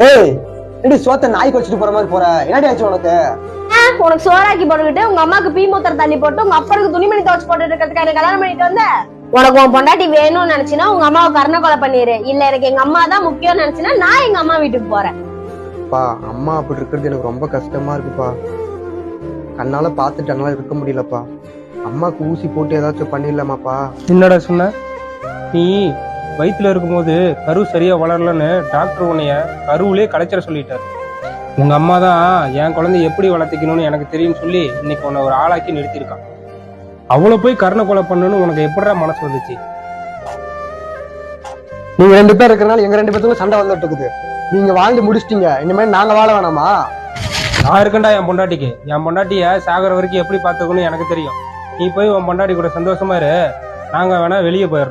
ஏய், என்னடி சோத்த நாய்க்கு வச்சுட்டு போற மாதிரி போற? என்னடி ஆச்சு உனக்கு? உனக்கு சோறாக்கி போட்டுக்கிட்டு உங்க அம்மாக்கு பீ மூத்திர தண்ணி போட்டு உங்க அப்பருக்கு துணிமணி துவச்சு போட்டு இருக்கிறதுக்காக கல்யாணம் பண்ணிட்டு வந்த. உனக்கு உன் பொண்டாட்டி வேணும்னு நினைச்சினா உங்க அம்மாவை கர்ண கொலை பண்ணிரு. இல்ல எனக்கு எங்க அம்மா தான் முக்கியம் நினைச்சினா நான் எங்க அம்மா வீட்டுக்கு போறேன். பா, அம்மா அப்படி இருக்கிறது எனக்கு ரொம்ப கஷ்டமா இருக்குப்பா. கண்ணால பாத்துட்டு என்னால இருக்க முடியலப்பா. அம்மாக்கு ஊசி போட்டு ஏதாச்சும் பண்ணிடலாமாப்பா? என்னடா சொன்ன? நீ வயிற்றுல இருக்கும்போது கரு சரியா வளரலன்னு டாக்டர் உன்னைய கருவிலே கலைச்சிட சொல்லிட்டாரு. உங்க அம்மா தான் என் குழந்தைய எப்படி வளர்த்திக்கணும்னு எனக்கு தெரியும்னு சொல்லி இன்னைக்கு உன்னை ஒரு ஆளாக்கி நிறுத்திருக்கான். அவளை போய் கருணை கொலை பண்ணணும்னு உனக்கு எப்படிடா மனசு வந்துச்சு? நீங்க 2 பேர் இருக்கிறனால எங்க 2 பேருக்கும் சண்டை வந்துட்டு இருக்குது. நீங்க வாழ்ந்து முடிச்சிட்டீங்க, இனிமேல் நாங்க வாழ வேணாமா? நான் இருக்கேன்டா என் பொண்டாட்டிக்கு. என் பொண்டாட்டிய சாகர வரைக்கும் எப்படி பார்த்துக்கணும்னு எனக்கு தெரியும். நீ போய் உன் பொண்டாட்டி கூட சந்தோஷமா இரு. நாங்க வேணா வெளியே போயிடுறோம்.